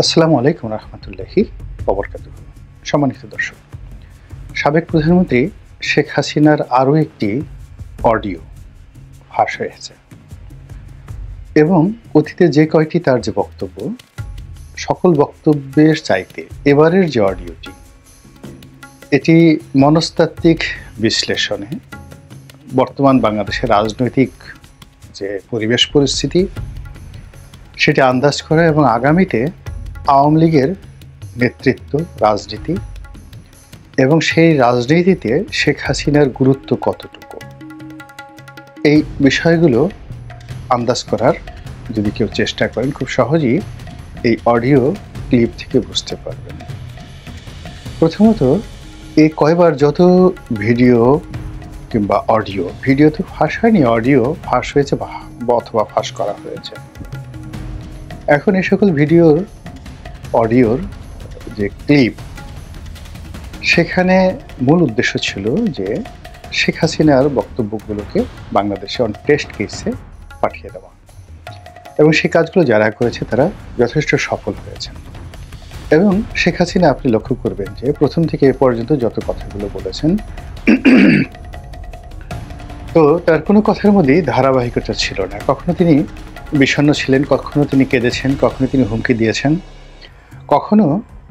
আসসালামু আলাইকুম রহমতুল্লাহি ওয়াবারাকাতুহু। সম্মানিত দর্শক, সাবেক প্রধানমন্ত্রী শেখ হাসিনার আরও একটি অডিও ফাঁস হয়েছে এবং অতীতে যে কয়টি তার যে বক্তব্য, সকল বক্তব্যের চাইতে এবারের যে অডিওটি, এটি মনস্তাত্ত্বিক বিশ্লেষণে বর্তমান বাংলাদেশের রাজনৈতিক যে পরিবেশ পরিস্থিতি সেটি আন্দাজ করা এবং আগামীতে আওয়ামী লীগের নেতৃত্ব, রাজনীতি এবং সেই রাজনীতিতে শেখ হাসিনার গুরুত্ব কতটুকু, এই বিষয়গুলো আন্দাজ করার যদি কেউ চেষ্টা করেন, খুব সহজেই এই অডিও ক্লিপ থেকে বুঝতে পারবেন। প্রথমত, এই কয়বার যত ভিডিও কিংবা ভিডিও তো ফাঁস হয়নি, অডিও ফাঁস হয়েছে অথবা ফাঁস করা হয়েছে। এখন এই সকল অডিওর যে ক্লিপ, সেখানে মূল উদ্দেশ্য ছিল যে শেখ হাসিনার বক্তব্যগুলোকে বাংলাদেশে অন টেস্ট কেসে পাঠিয়ে দেওয়া, এবং সেই কাজগুলো যারা করেছে তারা যথেষ্ট সফল হয়েছেন। এবং শেখ হাসিনা, আপনি লক্ষ্য করবেন যে প্রথম থেকে এ পর্যন্ত যত কথাগুলো বলেছেন, তো তার কোনো কথার মধ্যেই ধারাবাহিকতা ছিল না। কখনো তিনি বিষণ্ণ ছিলেন, কখনো তিনি কেঁদেছেন, কখনো তিনি হুমকি দিয়েছেন, কখনো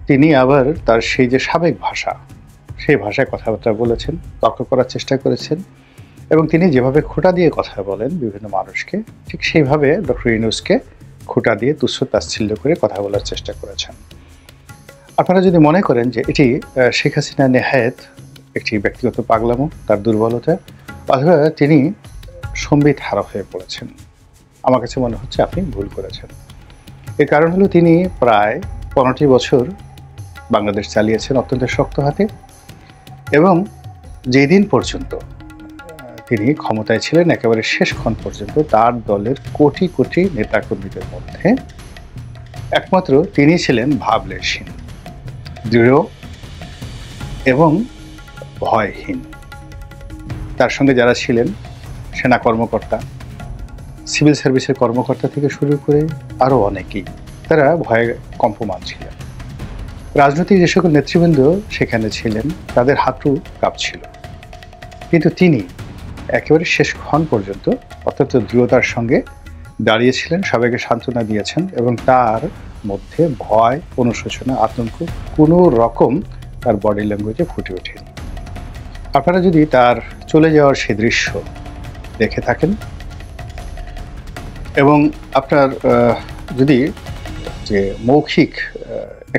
তিনি আবার তার সেই যে সাবেক ভাষা, সেই ভাষায় কথাবার্তা বলেছেন, তর্ক করার চেষ্টা করেছেন। এবং তিনি যেভাবে খোঁটা দিয়ে কথা বলেন বিভিন্ন মানুষকে, ঠিক সেইভাবে ডক্টর ইউনূসকে খোঁটা দিয়ে তুচ্ছ তাচ্ছিল্য করে কথা বলার চেষ্টা করেছেন। আপনারা যদি মনে করেন যে এটি শেখ হাসিনা নেহায়েত একটি ব্যক্তিগত পাগলামো, তার দুর্বলতা, অথবা তিনি সম্বিত হারা হয়ে পড়েছেন, আমার কাছে মনে হচ্ছে আপনি ভুল করেছেন। এর কারণ হলো তিনি প্রায় 15টি বছর বাংলাদেশ চালিয়েছেন অত্যন্ত শক্ত হাতে, এবং যেই দিন পর্যন্ত তিনি ক্ষমতায় ছিলেন, একেবারে শেষক্ষণ পর্যন্ত তার দলের কোটি কোটি নেতাকর্মীদের মধ্যে একমাত্র তিনি ছিলেন ভাবলেশহীন, দৃঢ় এবং ভয়হীন। তার সঙ্গে যারা ছিলেন, সেনা কর্মকর্তা, সিভিল সার্ভিসের কর্মকর্তা থেকে শুরু করে আরও অনেকেই, তারা ভয়ে কম্পমান ছিলেন। রাজনৈতিক যে সকল নেতৃবৃন্দ সেখানে ছিলেন, তাদের হাঁটু কাঁপছিল, কিন্তু তিনি একেবারে শেষক্ষণ পর্যন্ত অত্যন্ত দৃঢ়তার সঙ্গে দাঁড়িয়েছিলেন, সবাইকে সান্ত্বনা দিয়েছেন, এবং তার মধ্যে ভয়, অনুশোচনা, আতঙ্ক কোনো রকম তার বডি ল্যাঙ্গুয়েজে ফুটে ওঠেনি। আপনারা যদি তার চলে যাওয়ার সেই দৃশ্য দেখে থাকেন, এবং আপনার যদি যে মৌখিক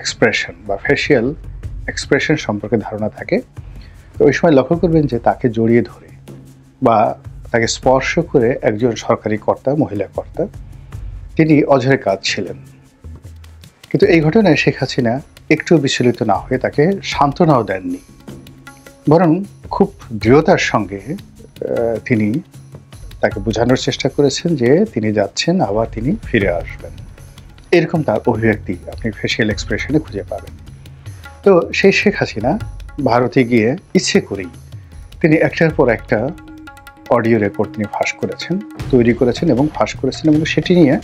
এক্সপ্রেশন বা ফেশিয়াল এক্সপ্রেশন সম্পর্কে ধারণা থাকে, তো ওই সময় লক্ষ্য করবেন যে তাকে জড়িয়ে ধরে বা তাকে স্পর্শ করে একজন সরকারি কর্তা, মহিলা কর্তা, তিনি অঝরে কাঁদছিলেন। কিন্তু এই ঘটনায় শেখ হাসিনা একটু বিচলিত না হয়ে তাকে সান্ত্বনাও দেননি, বরং খুব দৃঢ়তার সঙ্গে তিনি তাকে বোঝানোর চেষ্টা করেছেন যে তিনি যাচ্ছেন, আবার তিনি ফিরে আসবেন। এরকম তার অভিব্যক্তি আপনি ফেশিয়াল এক্সপ্রেশনে খুঁজে পাবেন। তো সেই শেখ হাসিনা ভারতে গিয়ে ইচ্ছে করেই তিনি একটার পর একটা অডিও রেকর্ড তিনি তৈরি করেছেন এবং ফাঁস করেছেন, এবং সেটি নিয়ে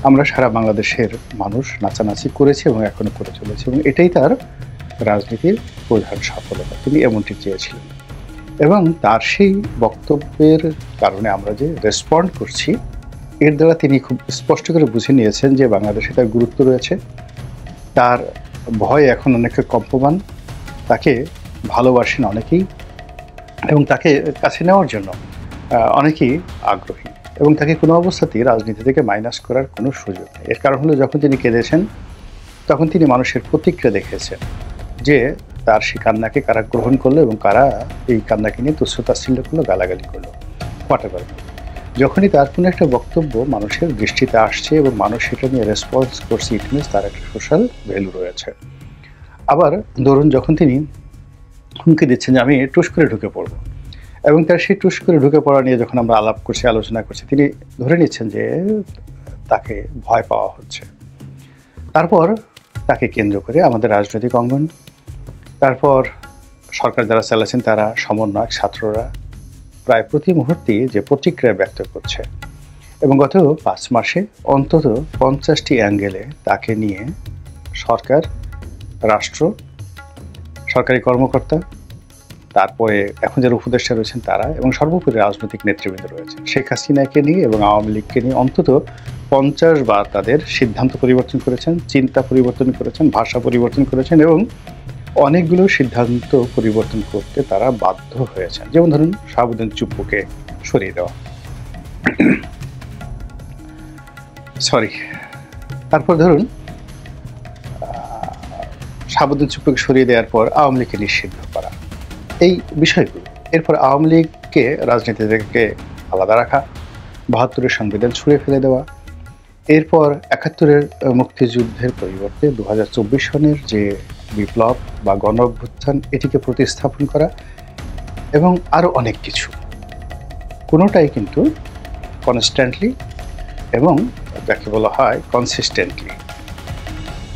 আমরা সারা বাংলাদেশের মানুষ নাচানাচি করেছি এবং এখনো করে চলেছি, এবং এটাই তার রাজনীতির প্রধান সফলতা। তিনি এমনটি চেয়েছিলেন, এবং তার সেই বক্তব্যের কারণে আমরা যে রেসপন্ড করছি, এর দ্বারা তিনি খুব স্পষ্ট করে বুঝে নিয়েছেন যে বাংলাদেশে তার গুরুত্ব রয়েছে, তার ভয় এখন অনেকটা কম্পমান, তাকে ভালোবাসেন অনেকেই, এবং তাকে কাছে নেওয়ার জন্য অনেকেই আগ্রহী, এবং তাকে কোনো অবস্থাতেই রাজনীতি থেকে মাইনাস করার কোনো সুযোগ নেই। এর কারণ হলো, যখন তিনি কেঁদেছেন, তখন তিনি মানুষের প্রতিক্রিয়া দেখেছেন যে তার সেই কান্নাকে কারা গ্রহণ করলো, এবং কারা এই কান্নাকে নিয়ে তুচ্ছ তাচ্ছিল্য করলো, গালাগালি করলো, হোয়াটএভার। যখনই তার কোনো একটা বক্তব্য মানুষের দৃষ্টিতে আসছে এবং মানুষ সেটা নিয়ে রেসপন্স করছে, ইট মিনস তার একটা সোশ্যাল ভ্যালু রয়েছে। আবার ধরুন, যখন তিনি হুমকি দিচ্ছেন যে আমি টুস করে ঢুকে পড়বো, এবং তার সেই টুস করে ঢুকে পড়া নিয়ে যখন আমরা আলাপ করছি, আলোচনা করছি, তিনি ধরে নিচ্ছেন যে তাকে ভয় পাওয়া হচ্ছে। তারপর তাকে কেন্দ্র করে আমাদের রাজনৈতিক অঙ্গন, তারপর সরকার যারা চালাচ্ছেন তারা, সমন্বয়ক, ছাত্ররা প্রায় প্রতি মুহূর্তেই যে প্রতিক্রিয়া ব্যক্ত করছে, এবং গত 5 মাসে অন্তত 50টি অ্যাঙ্গেলে তাকে নিয়ে সরকার, রাষ্ট্র, সরকারি কর্মকর্তা, তারপরে এখন যারা উপদেষ্টা রয়েছেন তারা, এবং সর্বোপরি রাজনৈতিক নেতৃবৃন্দ রয়েছেন। শেখ হাসিনাকে নিয়ে এবং আওয়ামী লীগকে নিয়ে অন্তত 50 বার তাদের সিদ্ধান্ত পরিবর্তন করেছেন, চিন্তা পরিবর্তন করেছেন, ভাষা পরিবর্তন করেছেন, এবং অনেকগুলো সিদ্ধান্ত পরিবর্তন করতে তারা বাধ্য হয়েছেন। যেমন ধরুন শাহাবুদ্দিন চুপ্পুকে সরিয়ে দেওয়া, তারপর ধরুন শাহাবুদ্দিন চুপ্পুকে সরিয়ে দেওয়ার পর আওয়ামী লীগকে নিষিদ্ধ করা, এই বিষয়গুলো। এরপর আওয়ামী লীগকে রাজনীতি থেকে আলাদা রাখা, 72-এর সংবিধান ছুঁড়ে ফেলে দেওয়া, এরপর 71-এর মুক্তিযুদ্ধের পরিবর্তে 2024 সনের যে বিপ্লব বা গণ অভ্যুত্থান এটিকে প্রতিস্থাপন করা, এবং আরও অনেক কিছু। কোনোটাই কিন্তু কনস্ট্যান্টলি এবং যাকে বলা হয় কনসিস্টেন্টলি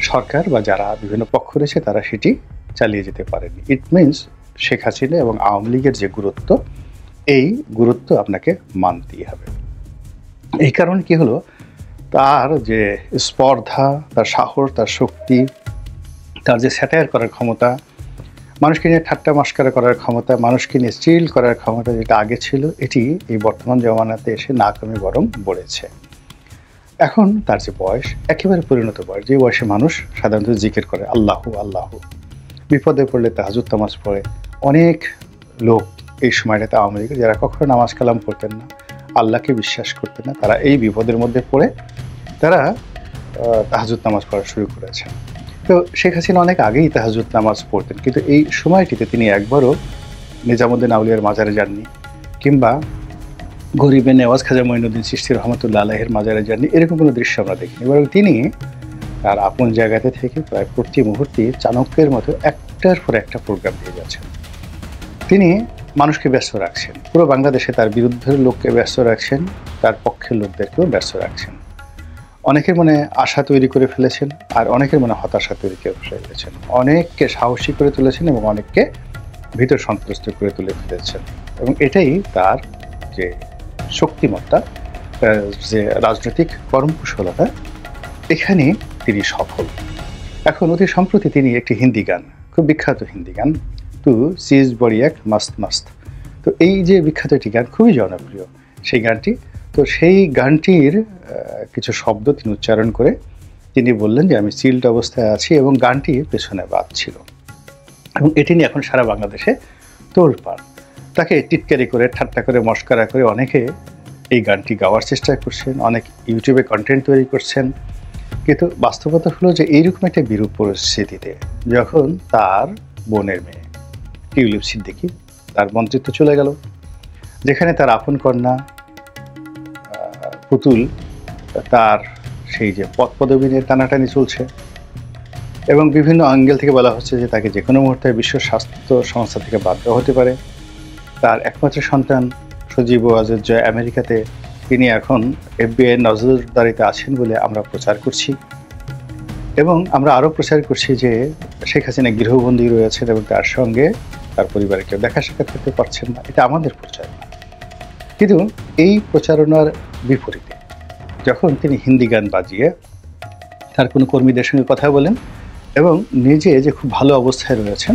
সরকার বা যারা বিভিন্ন পক্ষ রয়েছে তারা সেটি চালিয়ে যেতে পারেনি। ইট মিনস শেখ হাসিনা এবং আওয়ামী লীগের যে গুরুত্ব, এই গুরুত্ব আপনাকে মানতেই হবে। এই কারণে কি হলো, তার যে স্পর্ধা, তার সাহস, তার শক্তি, তার যে স্যাটায়ার করার ক্ষমতা, মানুষকে নিয়ে ঠাট্টা মশকরা করার ক্ষমতা, মানুষকে নিয়ে চিল করার ক্ষমতা যেটা আগে ছিল, এটি এই বর্তমান জমানাতে এসে না কমে বরং বেড়েছে। এখন তার যে বয়স, একেবারে পরিণত বয়স, যে বয়সে মানুষ সাধারণত জিকির করে আল্লাহু আল্লাহু, বিপদে পড়লে তাহাজ্জুদ নামাজ পড়ে। অনেক লোক এই সময়টাতে আওয়ামী লীগের যারা কখনো নামাজ কালাম পড়তেন না, আল্লাহকে বিশ্বাস করতেন না, তারা এই বিপদের মধ্যে পড়ে তারা তাহাজ্জুদ নামাজ পড়া শুরু করেছেন। তো শেখ হাসিনা অনেক আগেই তাহাজ্জুদ নামাজ পড়তেন, কিন্তু এই সময়টিতে তিনি একবারও নিজামুদ্দিন আউলিয়ার মাজারে যাননি, কিংবা গরিবে নেওয়াজ খাজা মঈনুদ্দিন চিশতি রহমতুল্লাহ আলাইহির মাজারে যাননি, এরকম কোনো দৃশ্য আমরা দেখিনি। বরং তিনি তার আপন জায়গাতে থেকে প্রায় প্রতি মুহূর্তে চাণক্যের মতো একটার পর একটা প্রোগ্রাম দিয়ে যাচ্ছেন। তিনি মানুষকে ব্যস্ত রাখছেন, পুরো বাংলাদেশে তার বিরুদ্ধের লোককে ব্যস্ত রাখছেন, তার পক্ষের লোকদেরকেও ব্যস্ত রাখছেন। অনেকের মনে আশা তৈরি করে ফেলেছেন, আর অনেকের মনে হতাশা তৈরি করে ফেলেছেন। অনেককে সাহসী করে তুলেছেন এবং অনেককে ভিতর সন্ত্রস্ত করে তুলে ফেলেছেন। এবং এটাই তার যে শক্তিমত্তা, যে রাজনৈতিক কর্মকুশলতা, এখানে তিনি সফল। এখন অতি সম্প্রতি তিনি একটি হিন্দি গান, খুব বিখ্যাত হিন্দি গান, তু সিজ বড়ি এক মাস্ত মাস্ত, তো এই যে বিখ্যাত একটি গান, খুবই জনপ্রিয় সেই গানটি। তো সেই গানটির কিছু শব্দ তিনি উচ্চারণ করে তিনি বললেন যে আমি চিল্ড অবস্থায় আছি, এবং গানটি পেছনে বাজছিল, এবং এটি নিয়ে এখন সারা বাংলাদেশে তোলপাড়। তাকে টিটকারি করে, ঠাট্টা করে, মশকরা করে অনেকে এই গানটি গাওয়ার চেষ্টা করছেন, অনেক ইউটিউবে কন্টেন্ট তৈরি করছেন। কিন্তু বাস্তবতা হলো যে এইরকম একটা বিরূপ পরিস্থিতিতে যখন তার বোনের মেয়ে টিউলিপ সিদ্দিকী, তার মন্ত্রিত্ব চলে গেল, যেখানে তার আপন কন্যা পুতুল, তার সেই যে পদ পদবি নিয়ে টানাটানি চলছে, এবং বিভিন্ন অ্যাঙ্গেল থেকে বলা হচ্ছে যে তাকে যে কোনো মুহূর্তে বিশ্ব স্বাস্থ্য সংস্থা থেকে বাদ দেওয়া হতে পারে। তার একমাত্র সন্তান সজীব ওয়াজেদ জয় আমেরিকাতে, তিনি এখন FBI নজরদারিতে আছেন বলে আমরা প্রচার করছি, এবং আমরা আরও প্রচার করছি যে শেখ হাসিনা গৃহবন্দী রয়েছেন এবং তার সঙ্গে তার পরিবারে কেউ দেখা সাক্ষাৎ করতে পারছেন না। এটা আমাদের প্রচারণা। কিন্তু এই প্রচারণার বিপরীতে যখন তিনি হিন্দি গান বাজিয়ে তার কোনো কর্মীদের সঙ্গে কথা বলেন এবং নিজে যে খুব ভালো অবস্থায় রয়েছেন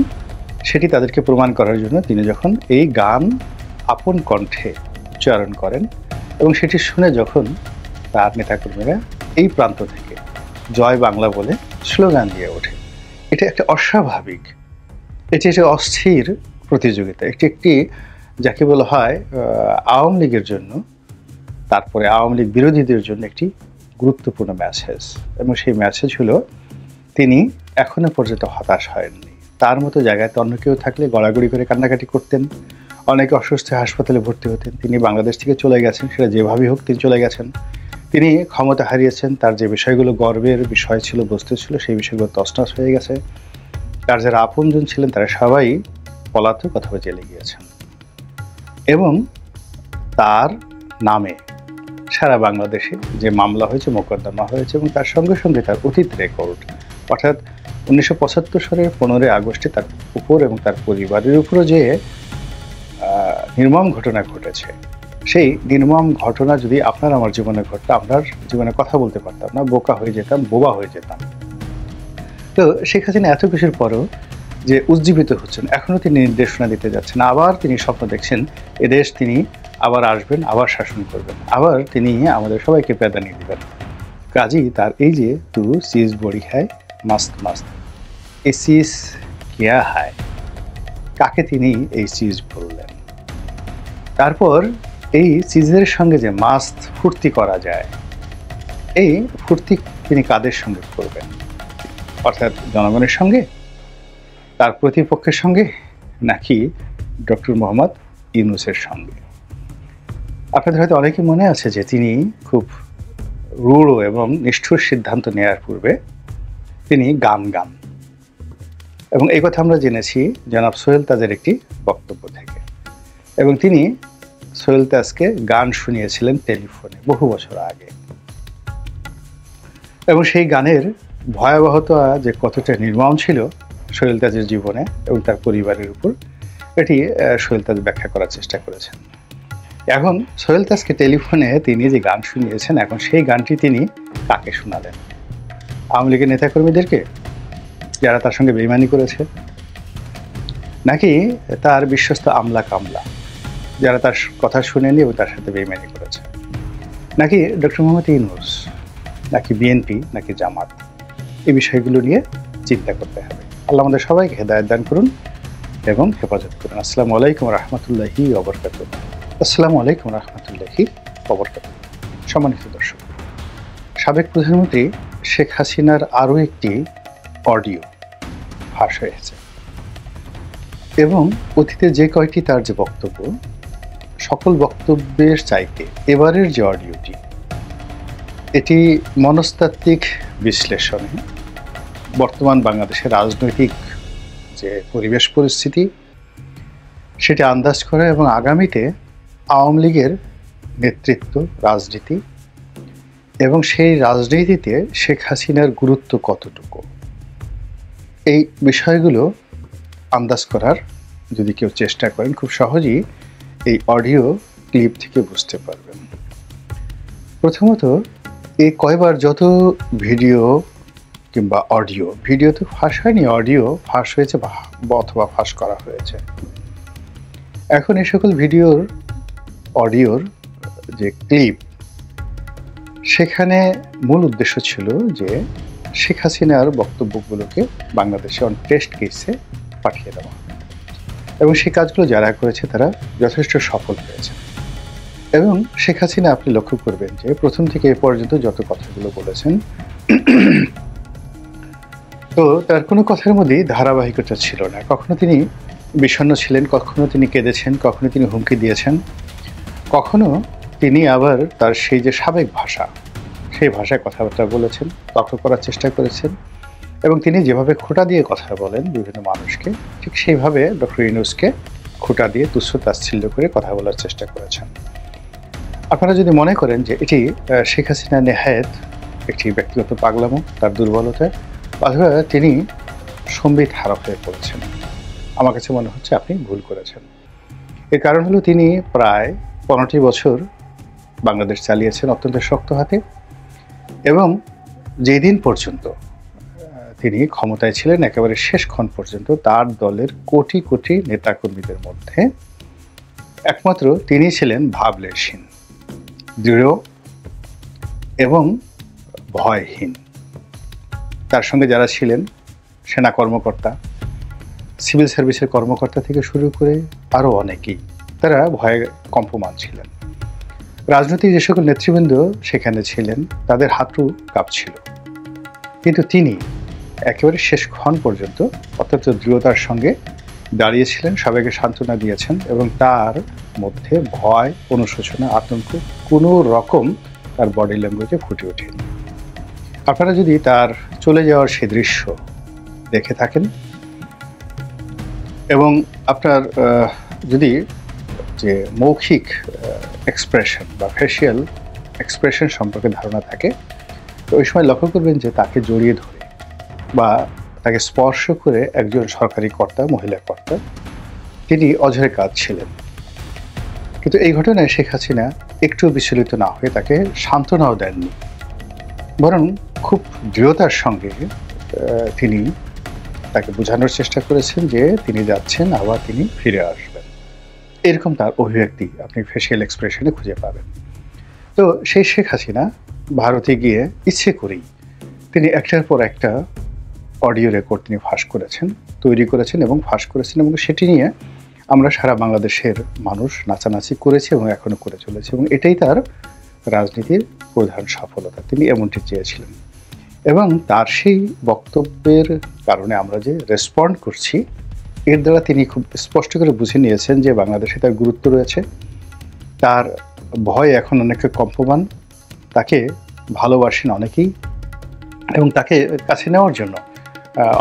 সেটি তাদেরকে প্রমাণ করার জন্য তিনি যখন এই গান আপন কণ্ঠে উচ্চারণ করেন, এবং সেটি শুনে যখন তার নেতাকর্মীরা এই প্রান্ত থেকে জয় বাংলা বলে স্লোগান দিয়ে ওঠে, এটা একটা অস্বাভাবিক, এটি একটা অস্থির প্রতিযোগিতা, একটি যাকে বলা হয় আওয়ামী লীগের জন্য, তারপরে আওয়ামী লীগ বিরোধীদের জন্য একটি গুরুত্বপূর্ণ মেসেজ। এবং সেই মেসেজ হলো তিনি এখনো পর্যন্ত হতাশ হয়ননি। তার মতো জায়গায় অন্য কেউ থাকলে গড়াগড়ি করে কান্নাকাটি করতেন, অনেকে অসুস্থ হাসপাতালে ভর্তি হতেন। তিনি বাংলাদেশ থেকে চলে গেছেন, সেটা যেভাবেই হোক তিনি চলে গেছেন। তিনি ক্ষমতা হারিয়েছেন, তার যে বিষয়গুলো গর্বের বিষয় ছিল, বস্তু ছিল, সেই বিষয়গুলো তছনছ হয়ে গেছে। তার যারা আপনজন ছিলেন তারা সবাই পলাতক অথবা জেলে গিয়েছেন, এবং তার নামে সারা বাংলাদেশে যে মামলা হয়েছে, মোকদ্দমা হয়েছে, এবং তার সঙ্গে সঙ্গে তার অতীত রেকর্ড, অর্থাৎ 1975 সালের 15 আগস্টে তার উপর এবং তার পরিবারের উপরও যে নির্মম ঘটনা ঘটেছে, সেই নির্মম ঘটনা যদি আপনার আমার জীবনে ঘটতো, আপনার জীবনে কথা বলতে পারতাম না, বোকা হয়ে যেতাম, বোবা হয়ে যেতাম। তো শেখ হাসিনা এত কিছুর পরও যে উজ্জীবিত হচ্ছেন, এখনও তিনি নির্দেশনা দিতে যাচ্ছেন, আবার তিনি স্বপ্ন দেখছেন এদেশ তিনি আবার আসবেন, আবার শাসন করবেন, আবার তিনি আমাদের সবাইকে প্যাদানি দিবেন। কাজী তার এই যে তু চিজ বড়ি খায় মাস্ত মাস্ত, এই চিজ কেয়া হায়, কাকে তিনি এই চিজ বললেন? তারপর এই চিজের সঙ্গে যে মাস্ত ফুর্তি করা যায়, এই ফুর্তি তিনি কাদের সঙ্গে করবেন? অর্থাৎ জনগণের সঙ্গে, তার প্রতিপক্ষের সঙ্গে, নাকি ডক্টর মোহাম্মদ ইউনূসের সঙ্গে? আপনাদের হয়তো অনেকে মনে আছে যে তিনি খুব রূঢ় এবং নিষ্ঠুর সিদ্ধান্ত নেওয়ার পূর্বে তিনি গান গান, এবং এই কথা আমরা জেনেছি জনাব সোহেল তাজের একটি বক্তব্য থেকে। এবং তিনি সোহেল তাজকে গান শুনিয়েছিলেন টেলিফোনে বহু বছর আগে, এবং সেই গানের ভয়াবহতা যে কতটা নির্মম ছিল সোহেল তাজের জীবনে এবং তার পরিবারের উপর, এটি সোহেল তাজ ব্যাখ্যা করার চেষ্টা করেছেন। এখন সোহেল তাজকে টেলিফোনে তিনি যে গান শুনিয়েছেন, এখন সেই গানটি তিনি কাকে শোনালেন? আওয়ামী লীগের নেতাকর্মীদেরকে যারা তার সঙ্গে বেইমানি করেছে, নাকি তার বিশ্বস্ত আমলা কামলা যারা তার কথা শুনেনি এবং তার সাথে বেইমানি করেছে, নাকি ডক্টর মোহাম্মদ ইউনূস, নাকি বিএনপি, নাকি জামাত? এই বিষয়গুলো নিয়ে চিন্তা করতে হবে। আল্লাহ আমাদের সবাইকে হেদায়েত দান করুন এবং হেফাজত করুন। আসসালামু আলাইকুম রহমতুল্লাহি ওয়া বারাকাতুহু। আসসালামু আলাইকুম রহমতুল্লাহি ওয়া বারাকাতুহু। সম্মানিত দর্শক, সাবেক প্রধানমন্ত্রী শেখ হাসিনার আরও একটি অডিও ফাঁস হয়েছে, এবং অতীতে যে কয়টি তার যে বক্তব্য, সকল বক্তব্যের চাইতে এবারের যে অডিওটি, এটি মনস্তাত্ত্বিক বিশ্লেষণে বর্তমান বাংলাদেশের রাজনৈতিক যে পরিবেশ পরিস্থিতি সেটি আন্দাজ করা এবং আগামীতে আওয়ামী লীগের নেতৃত্ব, রাজনীতি এবং সেই রাজনীতিতে শেখ হাসিনার গুরুত্ব কতটুকু, এই বিষয়গুলো আন্দাজ করার যদি কেউ চেষ্টা করেন, খুব সহজেই এই অডিও ক্লিপ থেকে বুঝতে পারবেন। প্রথমত, এই কয়বার যত ভিডিও কিংবা অডিও, ভিডিও তো ফাঁস হয়নি, অডিও ফাঁস হয়েছে অথবা ফাঁস করা হয়েছে। এখন এই সকল ভিডিওর, অডিওর যে ক্লিপ, সেখানে মূল উদ্দেশ্য ছিল যে শেখ হাসিনার বক্তব্যগুলোকে বাংলাদেশে অন টেস্ট কেসে পাঠিয়ে দেওয়া, এবং সেই কাজগুলো যারা করেছে তারা যথেষ্ট সফল হয়েছে। এবং শেখ হাসিনা, আপনি লক্ষ্য করবেন যে প্রথম থেকে এ পর্যন্ত যত কথাগুলো বলেছেন, তো তার কোনো কথার মধ্যেই ধারাবাহিকতা ছিল না। কখনো তিনি বিষণ্ণ ছিলেন, কখনো তিনি কেঁদেছেন, কখনো তিনি হুমকি দিয়েছেন, কখনো তিনি আবার তার সেই যে সাবেক ভাষা, সেই ভাষায় কথাবার্তা বলেছেন, তর্ক করার চেষ্টা করেছেন, এবং তিনি যেভাবে খোঁটা দিয়ে কথা বলেন বিভিন্ন মানুষকে, ঠিক সেইভাবে ডক্টর ইউনূসকে খোঁটা দিয়ে তুচ্ছ তাচ্ছিল্য করে কথা বলার চেষ্টা করেছেন। আপনারা যদি মনে করেন যে এটি শেখ হাসিনা নেহায়েত একটি ব্যক্তিগত পাগলামো, তার দুর্বলতা, অথবা তিনি সম্বিত হারা হয়ে পড়েছেন, আমার কাছে মনে হচ্ছে আপনি ভুল করেছেন। এর কারণ হলো তিনি প্রায় 15টি বছর বাংলাদেশ চালিয়েছেন অত্যন্ত শক্ত হাতে, এবং যেই দিন পর্যন্ত তিনি ক্ষমতায় ছিলেন একেবারে শেষক্ষণ পর্যন্ত তার দলের কোটি কোটি নেতাকর্মীদের মধ্যে একমাত্র তিনি ছিলেন ভাবলেশহীন, দৃঢ় এবং ভয়হীন। তার সঙ্গে যারা ছিলেন সেনা কর্মকর্তা, সিভিল সার্ভিসের কর্মকর্তা থেকে শুরু করে আরও অনেকেই, তারা ভয়ে কম্পমান ছিলেন। রাজনৈতিক যে সকল নেতৃবৃন্দ সেখানে ছিলেন তাদের হাঁটু কাঁপছিল, কিন্তু তিনি একেবারে শেষক্ষণ পর্যন্ত অত্যন্ত দৃঢ়তার সঙ্গে দাঁড়িয়েছিলেন, সবাইকে সান্ত্বনা দিয়েছেন, এবং তার মধ্যে ভয়, অনুশোচনা, আতঙ্ক কোনো রকম তার বডি ল্যাঙ্গুয়েজে ফুটে ওঠেনি। আপনারা যদি তার চলে যাওয়ার সেই দৃশ্য দেখে থাকেন, এবং আপনার যদি যে মৌখিক এক্সপ্রেশন বা ফেশিয়াল এক্সপ্রেশন সম্পর্কে ধারণা থাকে, তো ওই সময় লক্ষ্য করবেন যে তাকে জড়িয়ে ধরে বা তাকে স্পর্শ করে একজন সরকারি কর্তা, মহিলা কর্তা, তিনি অঝরে কাঁদছিলেন। কিন্তু এই ঘটনায় শেখ হাসিনা একটু বিচলিত না হয়ে তাকে সান্ত্বনাও দেননি, বরং খুব দৃঢ়তার সঙ্গে তিনি তাকে বোঝানোর চেষ্টা করেছেন যে তিনি যাচ্ছেন, আবার তিনি ফিরে আসবেন। এরকম তার অভিব্যক্তি আপনি ফেসিয়াল এক্সপ্রেশনে খুঁজে পাবেন। তো সেই শেখ হাসিনা ভারতে গিয়ে ইচ্ছে করেই তিনি একটার পর একটা অডিও রেকর্ড তিনি ফাঁস করেছেন, তৈরি করেছেন এবং ফাঁস করেছেন, এবং সেটি নিয়ে আমরা সারা বাংলাদেশের মানুষ নাচানাচি করেছি এবং এখনও করে চলেছে, এবং এটাই তার রাজনীতির প্রধান সফলতা। তিনি এমনটি চেয়েছিলেন এবং তার সেই বক্তব্যের কারণে আমরা যে রেসপন্ড করছি, এর দ্বারা তিনি খুব স্পষ্ট করে বুঝে নিয়েছেন যে বাংলাদেশে তার গুরুত্ব রয়েছে, তার ভয় এখন অনেকে কম্পমান, তাকে ভালোবাসেন অনেকেই এবং তাকে কাছে নেওয়ার জন্য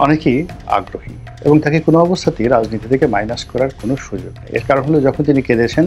অনেকেই আগ্রহী, এবং তাকে কোনো অবস্থাতেই রাজনীতি থেকে মাইনাস করার কোনো সুযোগ নেই। এর কারণ হলো যখন তিনি কেঁদেছেন